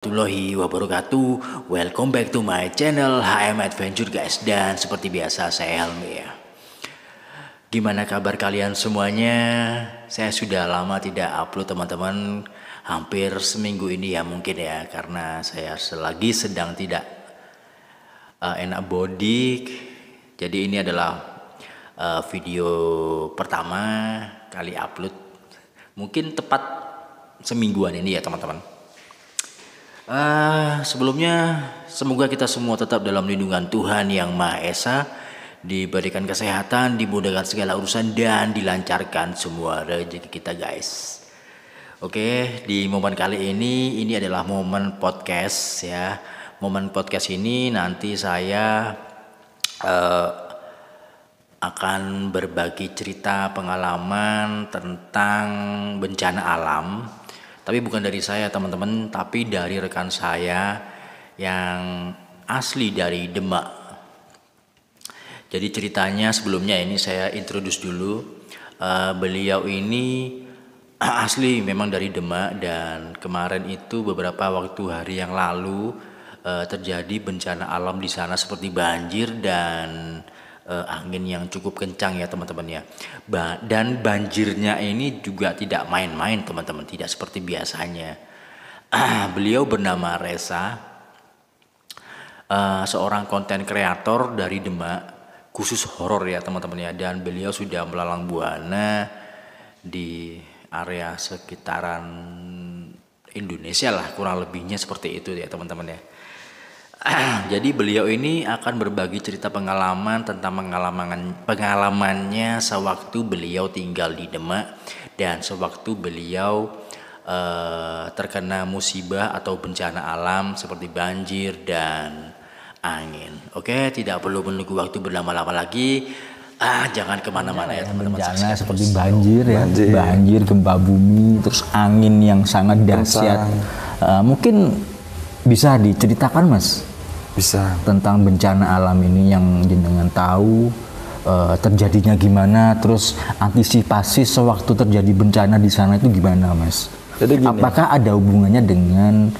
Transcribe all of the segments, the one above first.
Warahmatullahi wabarakatuh. Welcome back to my channel HM Adventure guys. Dan seperti biasa saya Helmi ya. Gimana kabar kalian semuanya? Saya sudah lama tidak upload teman-teman. Hampir seminggu ini ya mungkin ya. Karena saya selagi sedang tidak enak body. Jadi ini adalah video pertama kali upload. Mungkin tepat semingguan ini ya teman-teman. Sebelumnya semoga kita semua tetap dalam lindungan Tuhan Yang Maha Esa, diberikan kesehatan, dimudahkan segala urusan dan dilancarkan semua rezeki kita guys. Oke, di momen kali ini adalah momen podcast ya. Momen podcast ini nanti saya akan berbagi cerita pengalaman tentang bencana alam. Tapi bukan dari saya teman-teman, tapi dari rekan saya yang asli dari Demak. Jadi ceritanya sebelumnya ini saya introduce dulu. Beliau ini asli memang dari Demak dan kemarin itu beberapa hari yang lalu terjadi bencana alam di sana seperti banjir dan angin yang cukup kencang ya teman-teman ya. Dan banjirnya ini juga tidak main-main teman-teman, tidak seperti biasanya. Beliau bernama Reza, seorang konten kreator dari Demak, khusus horor ya teman-teman ya. Dan beliau sudah melalang buana di area sekitaran Indonesia lah, kurang lebihnya seperti itu ya teman-teman ya. Jadi beliau ini akan berbagi cerita pengalaman tentang pengalamannya sewaktu beliau tinggal di Demak dan sewaktu beliau terkena musibah atau bencana alam seperti banjir dan angin. Oke, tidak perlu menunggu waktu berlama-lama lagi. Jangan kemana-mana ya teman-teman. Bencana seperti banjir ya, banjir, gempa bumi, terus angin yang sangat dahsyat. Mungkin bisa diceritakan Mas? Bisa. Tentang bencana alam ini yang jenengan tahu terjadinya gimana, terus antisipasi sewaktu terjadi bencana di sana itu gimana Mas? Jadi gini, apakah ada hubungannya dengan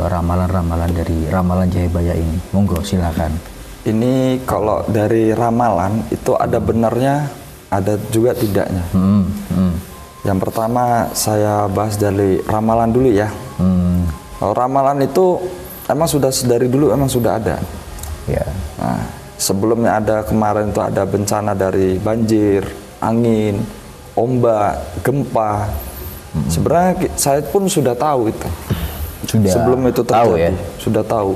ramalan-ramalan dari Ramalan Jayabaya ini? Monggo silakan. Ini kalau dari ramalan itu ada benarnya, ada juga tidaknya. Yang pertama saya bahas dari ramalan dulu ya. Kalau ramalan itu emang sudah dari dulu emang sudah ada. Ya. Nah, sebelumnya ada kemarin itu ada bencana dari banjir, angin, ombak, gempa. Sebenarnya saya pun sudah tahu itu. Sudah sebelum itu terjadi, tahu ya? Sudah tahu.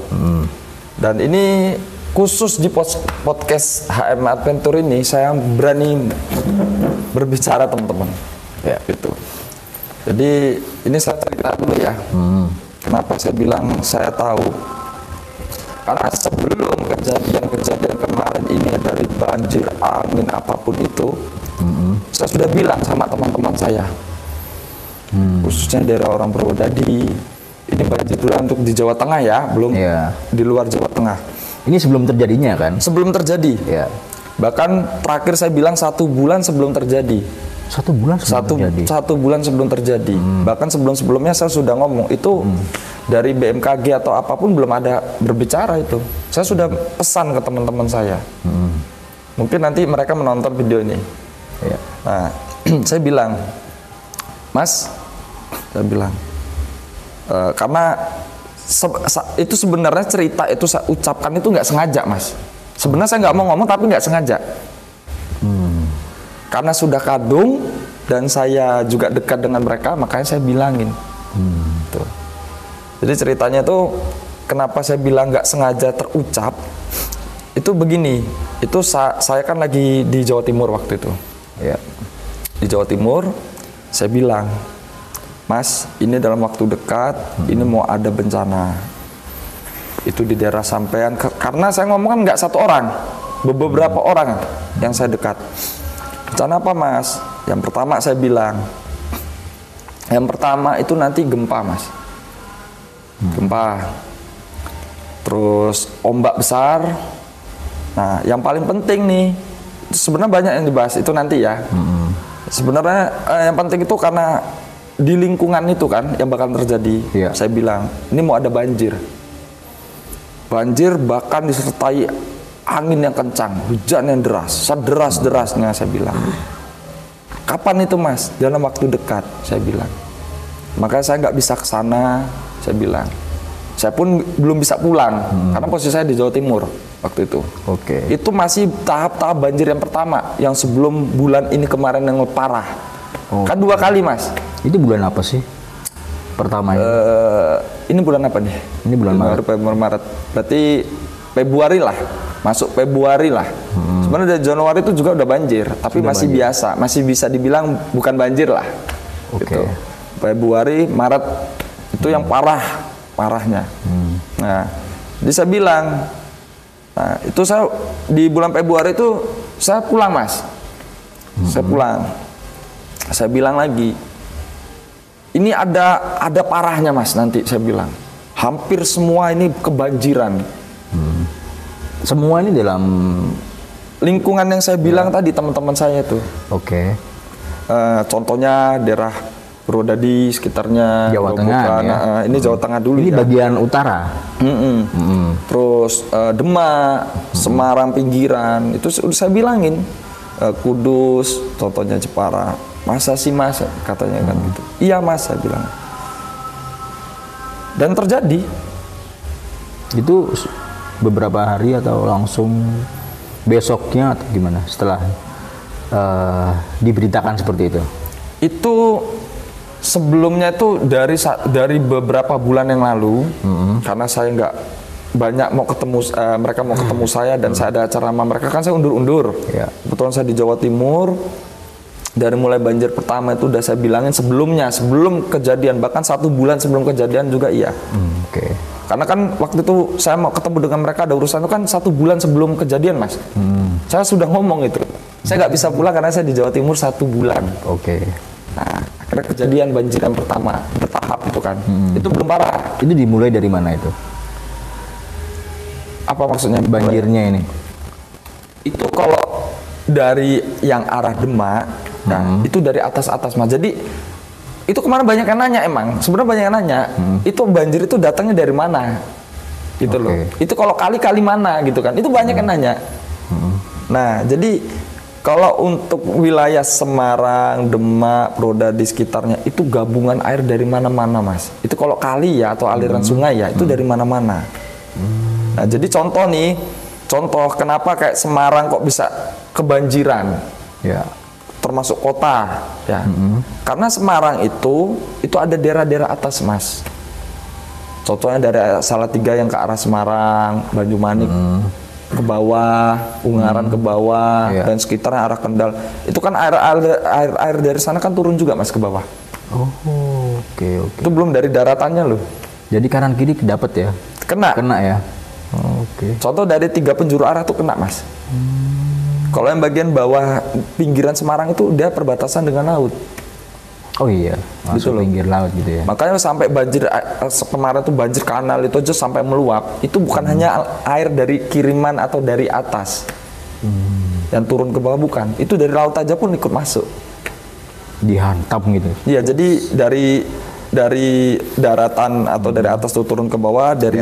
Dan ini khusus di podcast HM Adventure ini saya berani berbicara teman-teman. Ya, gitu. Jadi ini saya cerita dulu ya. Kenapa saya bilang saya tahu? Karena sebelum kejadian kemarin ini dari banjir, angin, apapun itu, saya sudah bilang sama teman-teman saya, khususnya daerah orang Purwodadi, ini banjir dulu untuk di Jawa Tengah ya, belum di luar Jawa Tengah. Ini sebelum terjadinya kan? Sebelum terjadi. Ya. Bahkan terakhir saya bilang 1 bulan sebelum terjadi. 1 bulan sebelum terjadi. 1 bulan sebelum terjadi. Bahkan sebelum-sebelumnya saya sudah ngomong itu dari BMKG atau apapun belum ada berbicara itu. Saya sudah pesan ke teman-teman saya. Mungkin nanti mereka menonton video ini. Ya. Nah, saya bilang, Mas, saya bilang, karena itu sebenarnya cerita itu saya ucapkan itu nggak sengaja, Mas. Sebenarnya saya nggak mau ngomong tapi nggak sengaja. Karena sudah kadung dan saya juga dekat dengan mereka, makanya saya bilangin. Tuh. Jadi ceritanya tuh kenapa saya bilang nggak sengaja terucap, itu begini. Itu saya kan lagi di Jawa Timur waktu itu. Ya. Di Jawa Timur, saya bilang, Mas, ini dalam waktu dekat, ini mau ada bencana. Itu di daerah sampean, karena saya ngomong kan nggak satu orang, beberapa orang yang saya dekat. Bencana apa Mas? Yang pertama saya bilang, yang pertama itu nanti gempa Mas. Gempa. Terus ombak besar. Nah yang paling penting nih, sebenarnya banyak yang dibahas itu nanti ya. Sebenarnya yang penting itu karena di lingkungan itu kan yang bakal terjadi. Iya. Saya bilang, ini mau ada banjir. Banjir bahkan disertai angin yang kencang, hujan yang deras, sederas-derasnya saya bilang. Kapan itu Mas? Dalam waktu dekat, saya bilang. Makanya saya nggak bisa ke sana, saya bilang. Saya pun belum bisa pulang, karena posisi saya di Jawa Timur waktu itu. Oke. Itu masih tahap-tahap banjir yang pertama, yang sebelum bulan ini kemarin yang parah. Kan 2 kali Mas. Itu bulan apa sih? Pertama ini. Ini bulan apa nih? Ini bulan Maret. Februari, Maret. Berarti Februari lah. Masuk Februari lah. Sebenarnya dari Januari itu juga udah banjir, tapi Sudah masih banjir. biasa, masih bisa dibilang bukan banjir lah. Oke. Gitu. Februari, Maret itu yang parahnya. Nah, jadi saya bilang, nah itu saya di bulan Februari itu saya pulang Mas. Saya pulang. Saya bilang lagi, ini ada parahnya Mas nanti, saya bilang. Hampir semua ini kebanjiran. Semua ini dalam Lingkungan yang saya bilang tadi teman-teman saya tuh. oke. Contohnya daerah Purwodadi sekitarnya. Jawa Tengah Gerobokan. ya? Ini Jawa Tengah dulu Ini ya. bagian utara. Terus Demak, Semarang pinggiran, itu udah saya bilangin. Kudus, contohnya Jepara. Masa sih Mas, katanya kan gitu. Iya Mas, saya bilang. Dan terjadi. Itu beberapa hari atau langsung besoknya atau gimana setelah diberitakan seperti itu? Itu sebelumnya itu dari beberapa bulan yang lalu, karena saya nggak banyak mau ketemu, mereka mau ketemu saya dan saya ada acara sama mereka, kan saya undur-undur. Ya. Kebetulan saya di Jawa Timur. Dari mulai banjir pertama itu udah saya bilangin sebelumnya, sebelum kejadian, bahkan 1 bulan sebelum kejadian juga iya. Oke. Karena kan waktu itu saya mau ketemu dengan mereka, ada urusan itu kan 1 bulan sebelum kejadian Mas. Saya sudah ngomong itu. Saya nggak bisa pulang karena saya di Jawa Timur 1 bulan. Oke. Nah, akhirnya kejadian banjir yang pertama, bertahap itu kan. Itu belum parah. Itu dimulai dari mana itu? Apa maksudnya? Banjirnya ini? Itu kalau dari yang arah Demak, nah itu dari atas-atas Mas. Jadi itu kemarin banyak yang nanya emang. Sebenarnya banyak yang nanya, itu banjir itu datangnya dari mana? Gitu loh. Itu kalau kali-kali mana gitu kan. Itu banyak yang nanya. Nah, jadi kalau untuk wilayah Semarang, Demak, Purwodadi sekitarnya itu gabungan air dari mana-mana Mas. Itu kalau kali ya atau aliran sungai ya, itu dari mana-mana. Nah, jadi contoh nih, contoh kenapa kayak Semarang kok bisa kebanjiran, Ya. termasuk kota, ya. Karena Semarang itu ada daerah-daerah atas Mas. Contohnya dari Salatiga yang ke arah Semarang, Banyumanik ke bawah, Ungaran ke bawah, Iya. dan sekitarnya arah Kendal. Itu kan air dari sana kan turun juga Mas ke bawah. Oh, oke. Itu belum dari daratannya loh. Jadi kanan kiri dapat ya? Kena. Kena ya? Oke. Contoh dari 3 penjuru arah tuh kena Mas. Kalau yang bagian bawah pinggiran Semarang itu dia perbatasan dengan laut. Oh iya, Gitu masuk loh. pinggir laut gitu ya? Makanya sampai banjir kemarin tuh banjir kanal itu aja sampai meluap. Itu bukan hanya air dari kiriman atau dari atas yang turun ke bawah, bukan. Itu dari laut aja pun ikut masuk. Dihantam gitu? Iya, jadi dari daratan atau dari atas tuh turun ke bawah, dari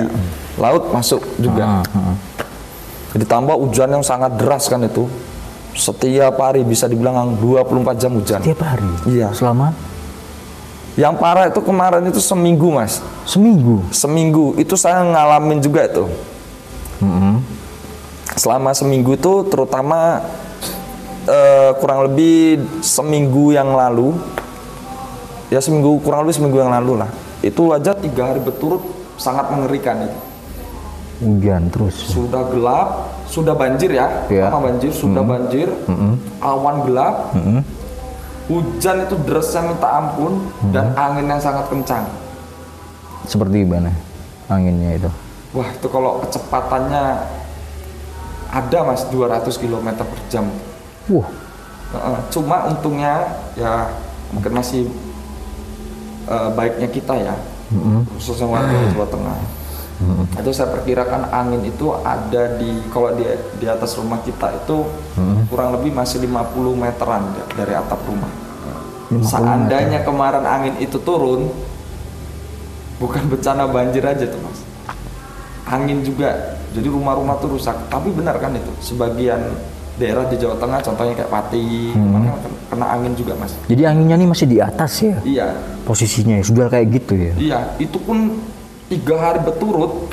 laut masuk juga. Ditambah hujan yang sangat deras kan itu. Setiap hari bisa dibilang 24 jam hujan. Tiap hari? Iya. Selama? Yang parah itu kemarin itu seminggu Mas. Seminggu? Seminggu itu saya ngalamin juga itu. Selama seminggu itu terutama kurang lebih seminggu yang lalu, ya kurang lebih seminggu yang lalu lah. Itu aja 3 hari berturut sangat mengerikan itu. Hujan terus? Sudah gelap, sudah banjir ya, Iya. sama banjir, sudah banjir, awan gelap, hujan itu derasnya minta ampun, dan angin yang sangat kencang. Seperti gimana anginnya itu? Wah, itu kalau kecepatannya ada Mas 200 km per jam. Wah, Cuma untungnya ya mungkin masih baiknya kita ya, khususnya warga Jawa Tengah. Itu saya perkirakan angin itu ada kalau di atas rumah kita itu kurang lebih masih 50 meteran dari atap rumah. Seandainya kemarin angin itu turun, bukan bencana banjir aja tuh mas, angin juga, jadi rumah-rumah tuh rusak. Tapi benar kan itu, sebagian daerah di Jawa Tengah contohnya kayak Pati, kena angin juga mas. Jadi anginnya nih masih di atas ya? Iya. Posisinya ya, sudah kayak gitu ya? Iya, itu pun 3 hari berturut.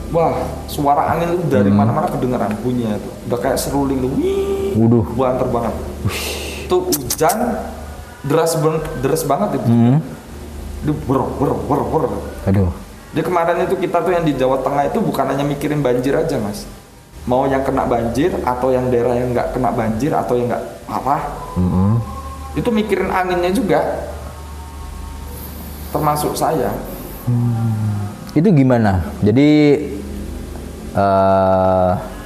Wah, suara angin itu dari mana-mana kedengeran bunyinya itu. Udah kayak seruling tuh. Waduh. Banter banget. Itu hujan deras banget itu. Itu ber. Aduh. Jadi kemarin itu kita tuh yang di Jawa Tengah itu bukan hanya mikirin banjir aja mas. Mau yang kena banjir atau yang daerah yang nggak kena banjir atau yang nggak parah. Itu mikirin anginnya juga. Termasuk saya. Itu gimana? Jadi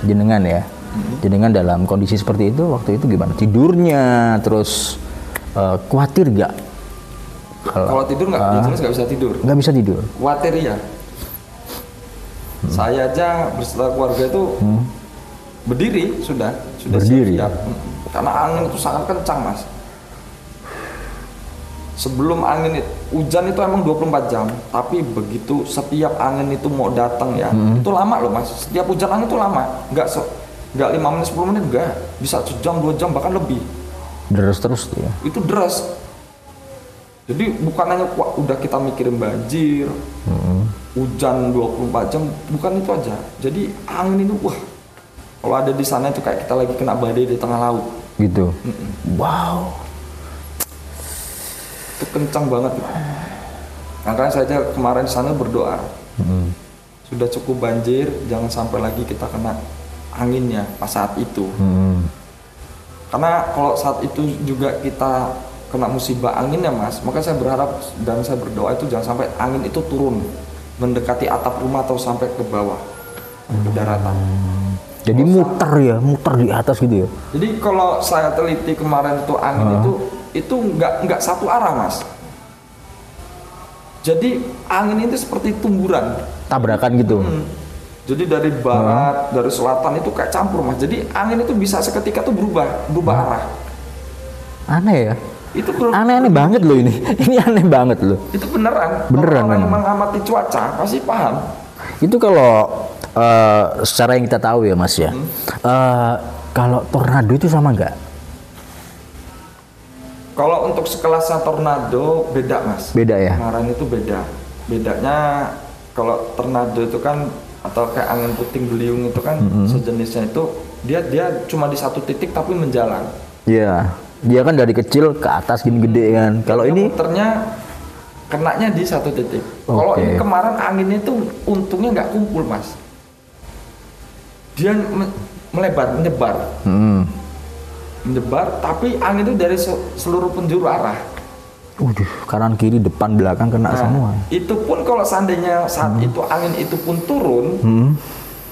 jenengan ya, jenengan dalam kondisi seperti itu waktu itu gimana? Tidurnya, terus khawatir gak? Kalau tidur jelas nggak bisa tidur. Nggak bisa tidur? Khawatir ya. Saya aja beserta keluarga itu berdiri sudah berdiri. Siap. Karena angin itu sangat kencang mas. Sebelum hujan itu emang 24 jam, tapi begitu setiap angin itu mau datang ya, itu lama loh mas. Setiap hujan angin itu lama, nggak 5 menit 10 menit nggak, bisa sejam 2 jam bahkan lebih. Deras terus tuh ya? Itu deras. Jadi bukan hanya udah kita mikirin banjir, hujan 24 jam, bukan itu aja. Jadi angin itu wah, kalau ada di sana itu kayak kita lagi kena badai di tengah laut. Gitu. Wow. Itu kencang banget. Makanya saya kemarin sana berdoa, sudah cukup banjir, jangan sampai lagi kita kena anginnya pas saat itu. Karena kalau saat itu juga kita kena musibah angin ya mas, maka saya berharap dan saya berdoa itu jangan sampai angin itu turun mendekati atap rumah atau sampai ke bawah ke daratan. Jadi muter di atas gitu ya? Jadi kalau saya teliti kemarin itu angin itu nggak satu arah mas. Jadi angin itu seperti tumburan. Tabrakan gitu. Jadi dari barat, dari selatan itu kayak campur mas. Jadi angin itu bisa seketika tuh berubah arah. Aneh ya? Itu aneh banget loh ini. Ini aneh banget loh. Itu beneran. Beneran. Kalau orang mengamati cuaca pasti paham. Itu kalau secara yang kita tahu ya mas ya. Kalau tornado itu sama nggak? Kalau untuk sekelasnya tornado beda mas. Beda ya? Kemarin itu beda. Bedanya kalau tornado itu kan atau kayak angin puting beliung itu kan sejenisnya itu dia cuma di satu titik tapi menjalan. Iya. Dia kan dari kecil ke atas gede kan. Kalau ini muternya kenanya di satu titik. Kalau ini kemarin anginnya itu untungnya nggak kumpul mas. Dia menyebar. Menyebar, tapi angin itu dari seluruh penjuru arah. Kanan kiri depan belakang kena semua. Itu pun kalau seandainya saat itu angin itu pun turun,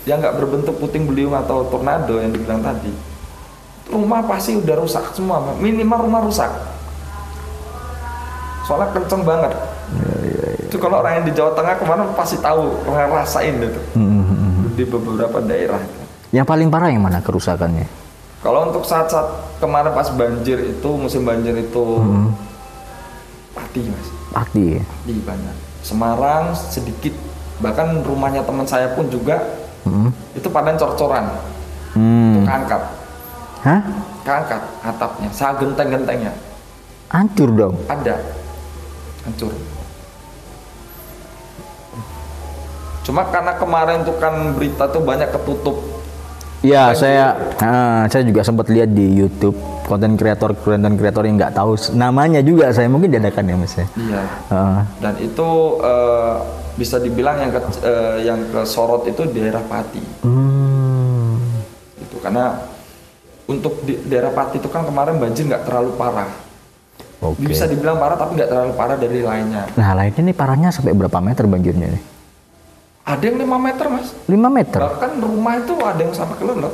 yang nggak berbentuk puting beliung atau tornado yang dibilang tadi, rumah pasti udah rusak semua, minimal rumah rusak. Soalnya kenceng banget. Itu kalau orang yang di Jawa Tengah kemarin pasti tahu, ngerasain itu di beberapa daerah. Yang paling parah yang mana kerusakannya? Kalau untuk saat-saat kemarin pas banjir itu, musim banjir itu Pati mas. Pati ya? Pati banyak. Semarang sedikit, bahkan rumahnya teman saya pun juga itu pada cor-coran. Itu keangkat. Hah? Keangkat atapnya, saya genteng-gentengnya. Hancur dong? Ada, hancur. Cuma karena kemarin tuh kan berita tuh banyak ketutup. Iya, saya juga sempat lihat di YouTube konten kreator yang nggak tahu namanya juga, saya mungkin diadakan ya mas ya. Iya. Dan itu bisa dibilang yang kesorot itu daerah Pati. Itu karena untuk di daerah Pati itu kan kemarin banjir nggak terlalu parah. Bisa dibilang parah tapi nggak terlalu parah dari lainnya. Nah lainnya nih parahnya sampai berapa meter banjirnya nih? Ada yang 5 meter mas. 5 meter? Bahkan rumah itu ada yang sampai kelelep.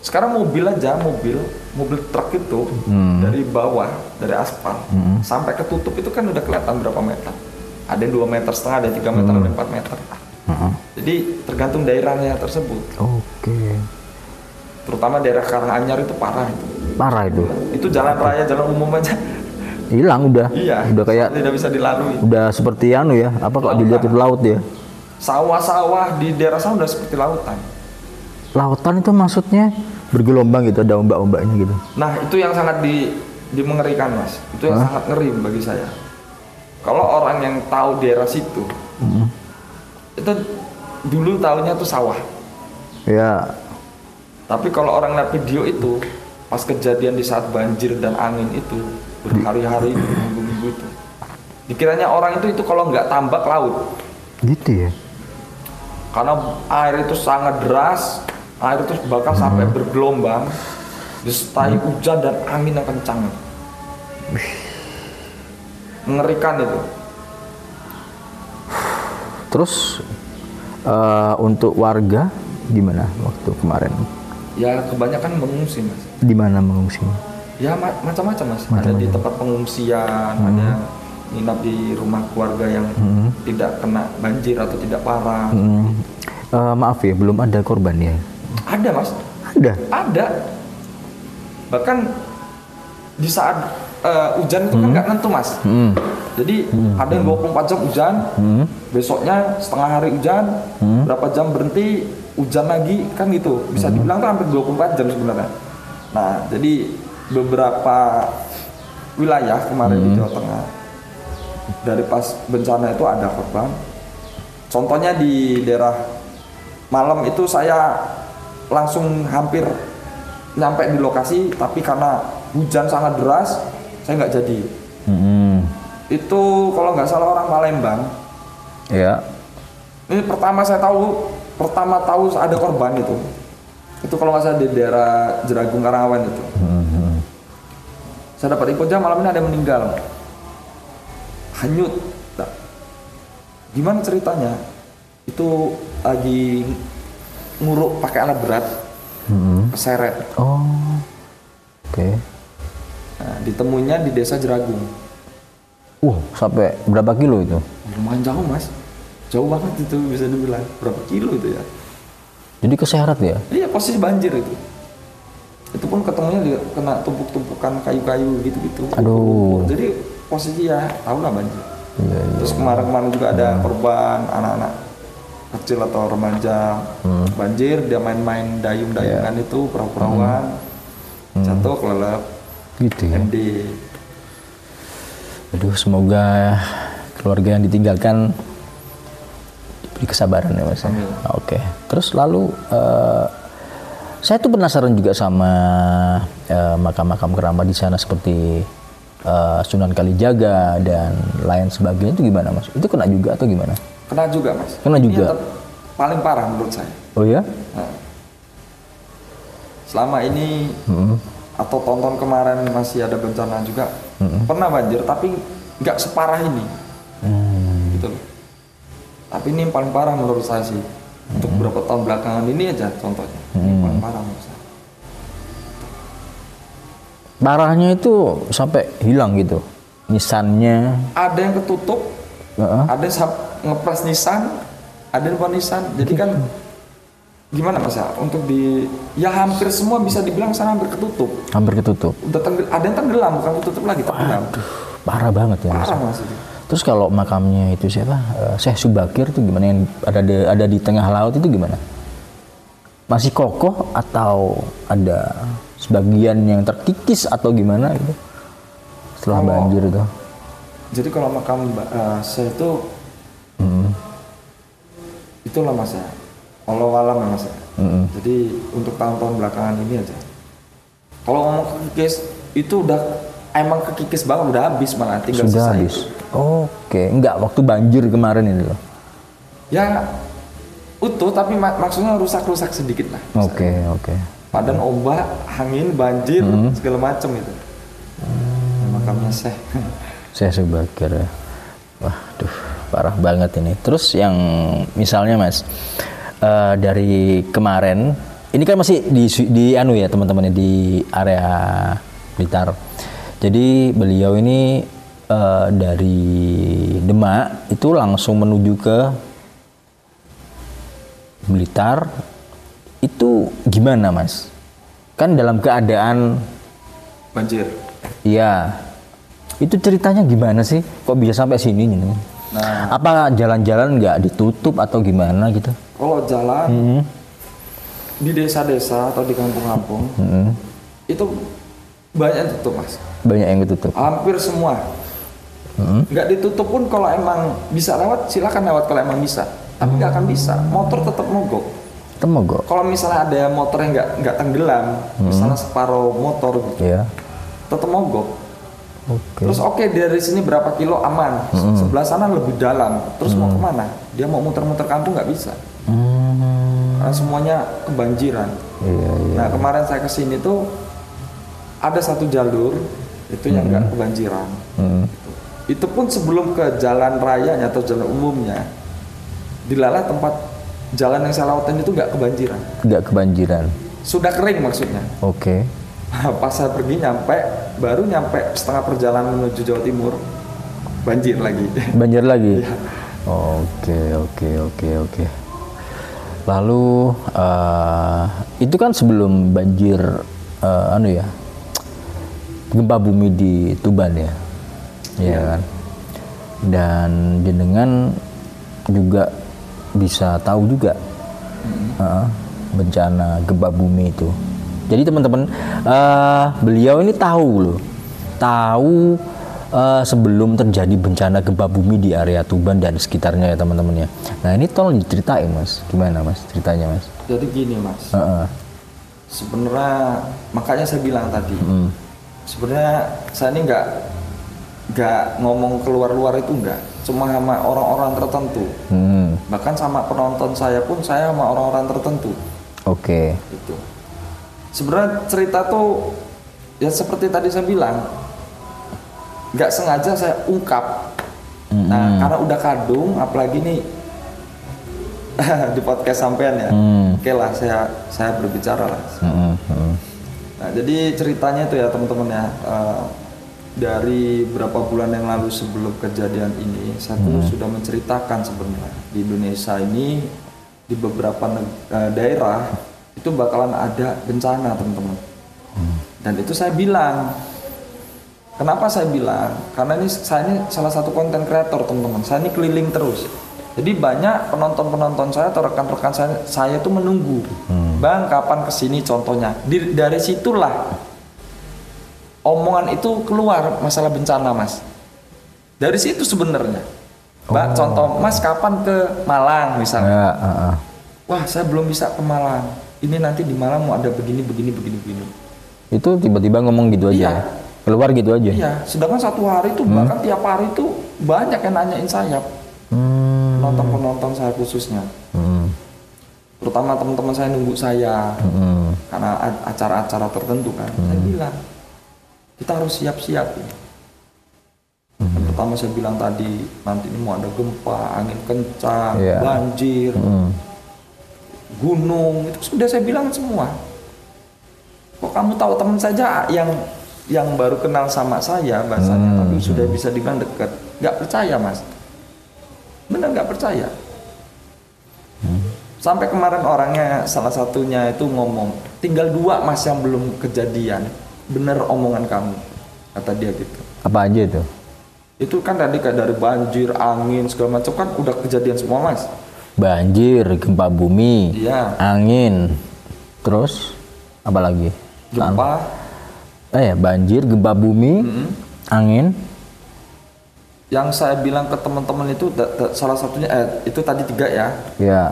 Sekarang mobil aja, mobil truk itu dari bawah, dari aspal sampai ketutup itu kan udah kelihatan berapa meter. Ada yang 2,5 meter, ada yang 3 meter, ada 4 meter. Jadi tergantung daerahnya tersebut. terutama daerah Karanganyar itu parah itu. Parah itu. Itu jalan raya, jalan umum aja. Hilang udah. Iya. Udah kayak tidak bisa dilalui. udah seperti anu ya, apa kalau dilihat itu laut ya. Sawah-sawah di daerah sana udah seperti lautan. Lautan itu maksudnya bergelombang gitu, ada ombak-ombaknya gitu. Nah, itu yang sangat dimengerikan, Mas. Itu yang sangat ngeri bagi saya. Kalau orang yang tahu daerah situ, itu dulu tahunya itu sawah. Ya. Tapi kalau orang lihat video itu, pas kejadian di saat banjir dan angin itu, berhari-hari, minggu-minggu itu, dikiranya orang itu kalau nggak tambak laut. Gitu ya. Karena air itu sangat deras, air itu bahkan sampai bergelombang, disertai hujan dan angin yang kencang. Mengerikan itu. Terus untuk warga gimana waktu kemarin? Ya kebanyakan mengungsi, Mas. Di mana mengungsi? Ya macam-macam, Mas. Ada di tempat pengungsian, ada yang nginap di rumah keluarga yang tidak kena banjir atau tidak parah. Maaf ya, belum ada korban ya? Ada, Mas. Ada? Ada. Bahkan di saat hujan itu kan nggak nentu, Mas. Jadi ada yang 24 jam hujan, besoknya setengah hari hujan, berapa jam berhenti, hujan lagi, kan gitu. Bisa dibilang tuh hampir 24 jam sebenarnya. Nah, jadi beberapa wilayah kemarin di Jawa Tengah, dari pas bencana itu ada korban. Contohnya di daerah Malam itu saya langsung hampir nyampe di lokasi, tapi karena hujan sangat deras, saya nggak jadi. Itu kalau nggak salah orang Palembang. Ya. Ini pertama tahu ada korban itu. Itu kalau nggak salah di daerah Jeragung Karangawan itu. Saya dapat info malam ini ada yang meninggal. Hanyut. Nah, gimana ceritanya? Itu lagi nguruk pakai alat berat, keseret. Oh, oke. Nah, ditemuinya di desa Jeragung. Sampai berapa kilo itu? Lumayan jauh, Mas. Jauh banget itu, bisa dibilang. Berapa kilo itu ya? Jadi keseret ya? Iya, posisi banjir itu. Itu pun ketemunya kena tumpuk-tumpukan kayu-kayu gitu-gitu. Aduh. Jadi posisi ya, tahu lah banjir. Iya. Terus kemarin-kemarin juga ada korban anak-anak kecil atau remaja banjir, dia main-main dayung-dayungan itu, perahu-perahuan, jatuh kelelep. Gitu ya? MD. Aduh, semoga keluarga yang ditinggalkan diberi kesabaran ya, Mas. Oke. Terus lalu saya tuh penasaran juga sama makam-makam keramat di sana seperti Sunan Kalijaga dan lain sebagainya, itu gimana, Mas? Itu kena juga atau gimana? Kena juga, Mas. Kena juga. Ini paling parah menurut saya. Oh ya? Nah, selama ini atau tonton kemarin masih ada bencana juga, pernah banjir tapi nggak separah ini. Gitu loh. Tapi ini yang paling parah menurut saya sih. Untuk beberapa tahun belakangan ini aja contohnya. Ini paling parah menurut saya. Parahnya itu sampai hilang gitu nisannya. Ada yang ketutup, ada yang ngepres nisan, ada yang bukan nisan. Jadi kan gimana, Mas ya? Untuk ya hampir semua bisa dibilang sana hampir ketutup. Hampir ketutup. Udah ada yang tenggelam, bukan ketutup lagi, tenggelam. Parah banget ya, Mas. Parah, Mas itu. Terus kalau makamnya itu siapa? Syekh Subakir itu gimana, yang ada di tengah laut itu gimana? Masih kokoh atau ada sebagian yang terkikis atau gimana gitu setelah banjir itu? Jadi kalau makam saya itu itulah, Mas ya. Allah alam ya, Mas ya. Jadi untuk tahun-tahun belakangan ini aja. Kalau ngomong kekikis itu udah emang kekikis banget, udah habis, malah tinggal sudah selesai. Habis. Oke, enggak waktu banjir kemarin ini loh. Ya utuh, tapi maksudnya rusak-rusak sedikit lah. Oke. Padan ombak, angin, banjir, segala macam itu. Makamnya Syekh Subakir ya. Waduh, parah banget ini. Terus yang misalnya, Mas, dari kemarin, ini kan masih di anu ya teman-teman, di area Blitar. Jadi beliau ini dari Demak itu langsung menuju ke Blitar. Itu gimana, Mas? kan dalam keadaan banjir. iya. Itu ceritanya gimana sih? Kok bisa sampai sini gitu? Nah, Apa jalan-jalan nggak ditutup atau gimana gitu? kalau jalan di desa-desa atau di kampung-kampung itu banyak yang tutup, Mas. Banyak yang ditutup. Hampir semua. Nggak ditutup pun kalau emang bisa lewat, silakan lewat kalau emang bisa. Tapi nggak akan bisa. Motor tetap mogok. Mogok. Kalau misalnya ada motor yang nggak tenggelam, misalnya separuh motor gitu, Iya. tetap mogok. Oke. Terus oke, dari sini berapa kilo aman, sebelah sana lebih dalam. Terus mau kemana? Dia mau muter-muter kampung nggak bisa. Karena semuanya kebanjiran. Iya. Nah kemarin saya kesini tuh ada satu jalur itu yang nggak kebanjiran. Itu pun sebelum ke jalan rayanya atau jalan umumnya, dilalah tempat jalan yang saya lewatin itu nggak kebanjiran. Nggak kebanjiran. Sudah kering maksudnya. Oke. Pas saya pergi baru nyampe setengah perjalanan menuju Jawa Timur, banjir lagi. Banjir lagi. Oke. Lalu itu kan sebelum banjir gempa bumi di Tuban ya, ya kan. Dan jenengan juga bisa tahu juga bencana gempa bumi itu. Jadi teman-teman, beliau ini tahu sebelum terjadi bencana gempa bumi di area Tuban dan sekitarnya ya teman-teman ya. Nah ini tolong diceritain Mas, gimana Mas ceritanya Mas? Jadi gini Mas, sebenarnya makanya saya bilang tadi, sebenarnya saya ini nggak ngomong keluar itu nggak, cuma sama orang-orang tertentu, bahkan sama penonton saya pun saya sama orang-orang tertentu. Oke. Itu sebenarnya cerita tuh ya seperti tadi saya bilang, nggak sengaja saya ungkap. Nah karena udah kadung, apalagi nih di podcast sampean ya, oke lah saya berbicara lah. Nah jadi ceritanya itu ya teman-teman ya, dari berapa bulan yang lalu sebelum kejadian ini, saya tuh sudah menceritakan sebenarnya di Indonesia ini di beberapa daerah itu bakalan ada bencana teman-teman. Dan itu saya bilang. Kenapa saya bilang? Karena saya ini salah satu konten kreator teman-teman. Saya ini keliling terus. Jadi banyak penonton saya atau rekan-rekan saya itu menunggu. Bang, kapan kesini contohnya? Dari situlah omongan itu keluar masalah bencana Mas. Dari situ sebenarnya. Mbak, contoh Mas kapan ke Malang misalnya? Wah, saya belum bisa ke Malang. Ini nanti di Malang mau ada begini. Itu tiba-tiba ngomong gitu aja? Iya. Keluar gitu aja? Iya, sedangkan satu hari itu bahkan tiap hari itu banyak yang nanyain saya. Penonton saya khususnya. Terutama teman-teman saya nunggu saya. Karena acara-acara tertentu kan. Saya bilang, kita harus siap-siap. Pertama saya bilang tadi, nanti ini mau ada gempa, angin kencang, banjir, gunung, itu sudah saya bilang semua. Kok kamu tahu teman saja yang baru kenal sama saya bahasanya, tapi sudah bisa dibilang dekat. Nggak percaya Mas, benar nggak percaya. Sampai kemarin orangnya salah satunya itu ngomong, tinggal 2 Mas yang belum kejadian. Bener omongan kamu, kata dia gitu. Apa aja itu? Itu kan tadi kayak dari banjir, angin, segala macam kan udah kejadian semua Mas. Banjir, gempa bumi, Iya. angin, terus apa lagi? Gempa, Banjir, gempa bumi, angin. yang saya bilang ke teman-teman itu salah satunya itu tadi 3 ya. Ya.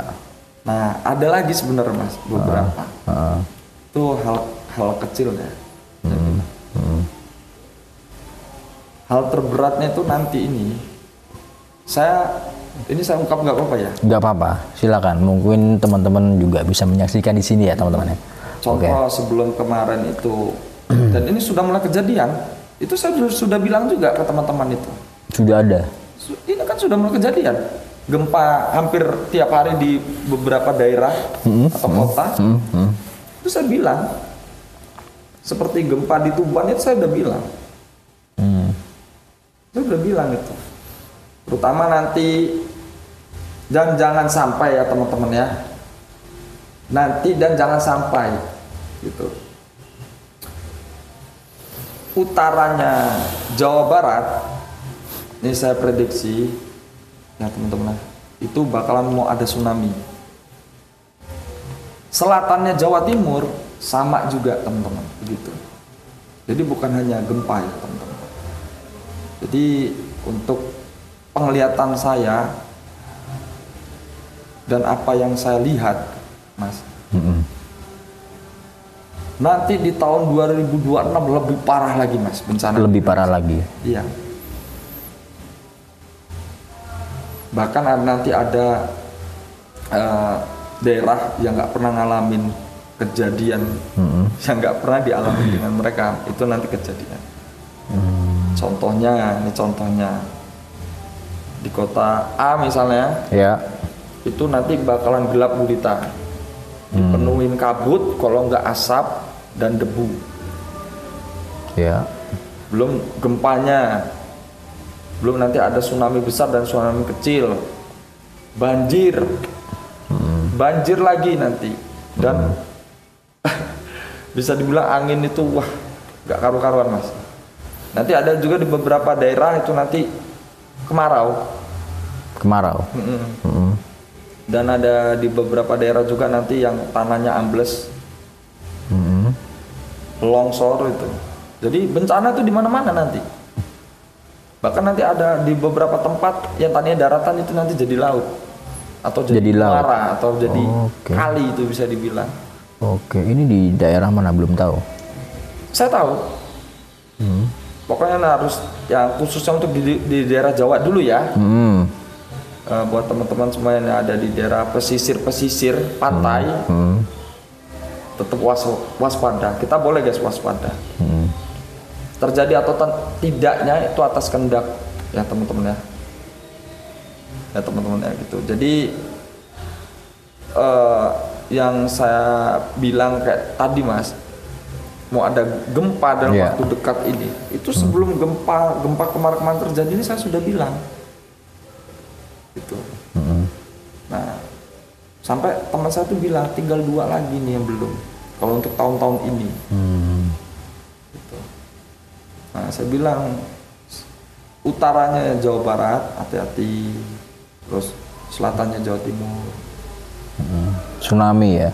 Nah ada lagi sebenarnya Mas beberapa. Itu hal kecil ya. Hal terberatnya itu nanti ini saya ungkap nggak apa-apa ya? Nggak apa-apa, silakan. Mungkin teman-teman juga bisa menyaksikan di sini ya teman-teman ya. Contoh sebelum kemarin itu, dan ini sudah mulai kejadian, itu saya sudah bilang juga ke teman-teman itu. Sudah ada? Ini kan sudah mulai kejadian. Gempa hampir tiap hari di beberapa daerah atau kota. Itu saya bilang, seperti gempa di Tuban itu saya udah bilang. Saya udah bilang itu. Terutama nanti, jangan sampai ya teman-teman ya. Nanti dan jangan sampai gitu. utaranya Jawa Barat, ini saya prediksi ya teman-teman, itu bakalan mau ada tsunami. Selatannya Jawa Timur sama juga teman-teman, begitu. Jadi bukan hanya gempa ya teman-teman. Jadi untuk penglihatan saya dan apa yang saya lihat, Mas, nanti di tahun 2026 lebih parah lagi, Mas, bencana. Lebih parah lagi. Iya. Bahkan nanti ada daerah yang nggak pernah ngalamin kejadian yang nggak pernah dialami dengan mereka, itu nanti kejadian. Contohnya, ini contohnya di kota A misalnya, Ya. itu nanti bakalan gelap gulita, dipenuhin kabut, kalau nggak asap dan debu. Ya. Belum gempanya, belum nanti ada tsunami besar dan tsunami kecil, banjir, banjir lagi nanti, dan bisa dibilang angin itu wah nggak karu-karuan, Mas. Nanti ada juga di beberapa daerah itu nanti kemarau. Kemarau. Dan ada di beberapa daerah juga nanti yang tanahnya ambles, longsor itu. Jadi bencana itu di mana-mana nanti. Bahkan nanti ada di beberapa tempat yang tadinya daratan itu nanti jadi laut, atau jadi muara, atau jadi kali, itu bisa dibilang. Oke, ini di daerah mana belum tahu? Saya tahu. Pokoknya harus yang khususnya untuk di daerah Jawa dulu ya. Buat teman-teman semua yang ada di daerah pesisir pantai, tetap waspada. Kita boleh guys waspada. Terjadi atau tidaknya itu atas kehendak ya teman-teman ya. Ya teman-teman ya gitu. Jadi yang saya bilang kayak tadi, Mas, mau ada gempa dalam waktu dekat ini, itu sebelum gempa kemarin terjadi ini saya sudah bilang gitu. Nah, sampai teman saya tuh bilang tinggal 2 lagi nih yang belum, kalau untuk tahun-tahun ini. Gitu. Nah, saya bilang utaranya Jawa Barat hati-hati, terus selatannya Jawa Timur. Tsunami ya.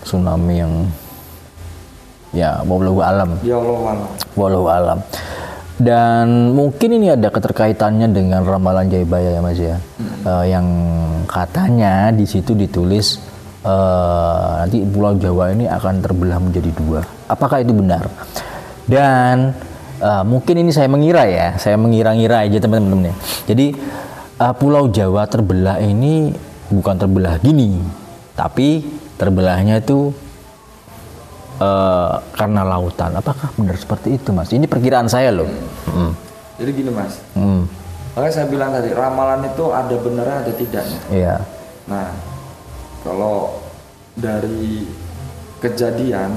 Tsunami yang ya wallahu alam. Ya Allah alam. Wallahu alam. Dan mungkin ini ada keterkaitannya dengan ramalan Jayabaya ya Mas ya. Yang katanya di situ ditulis nanti Pulau Jawa ini akan terbelah menjadi 2. Apakah itu benar? Dan mungkin ini saya mengira ya, saya mengira-ngira aja teman-teman ya. Jadi Pulau Jawa terbelah ini bukan terbelah gini, tapi terbelahnya itu karena lautan. Apakah benar seperti itu, Mas? Ini perkiraan saya loh. Jadi gini, Mas. Makanya saya bilang tadi ramalan itu ada benarnya ada tidaknya. Iya. Nah, kalau dari kejadian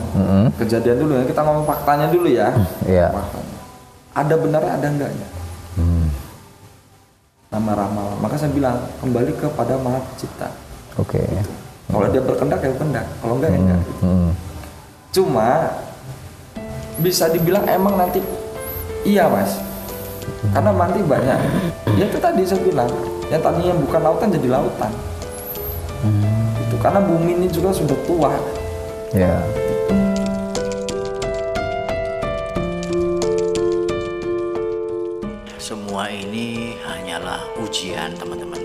dulu ya, kita ngomong faktanya dulu ya. Iya. Faktanya. Ada benarnya ada enggaknya. Nama ramalan. Maka saya bilang kembali kepada Maha Pencipta. Oke. Gitu. Kalau dia berkendak ya berkendak, kalau enggak ya enggak. Gitu. Cuma bisa dibilang emang nanti iya, Mas. Karena nanti banyak. Ya itu tadi saya bilang, yang tadinya bukan lautan jadi lautan. Itu karena bumi ini juga sudah tua. Ya. Semua ini hanyalah ujian, teman-teman.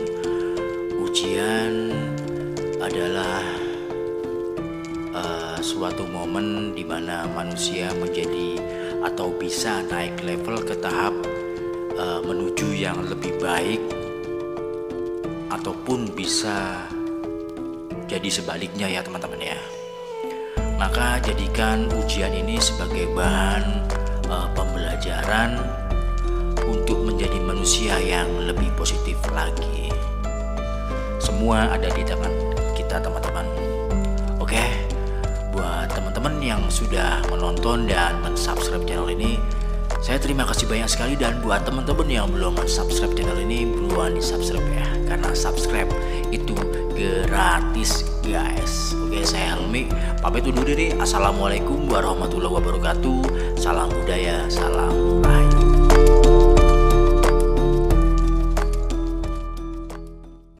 Ujian adalah suatu momen di mana manusia menjadi atau bisa naik level ke tahap menuju yang lebih baik, ataupun bisa jadi sebaliknya ya teman-teman ya. Maka jadikan ujian ini sebagai bahan pembelajaran untuk menjadi manusia yang lebih positif lagi. Semua ada di tangan kita teman-teman. Oke, buat teman-teman yang sudah menonton dan mensubscribe channel ini, saya terima kasih banyak sekali. Dan buat teman-teman yang belum mensubscribe channel ini, buruan di subscribe ya, karena subscribe itu gratis guys. Oke, saya Helmi pamit undur diri. Assalamualaikum warahmatullahi wabarakatuh. Salam budaya, salam bahaya.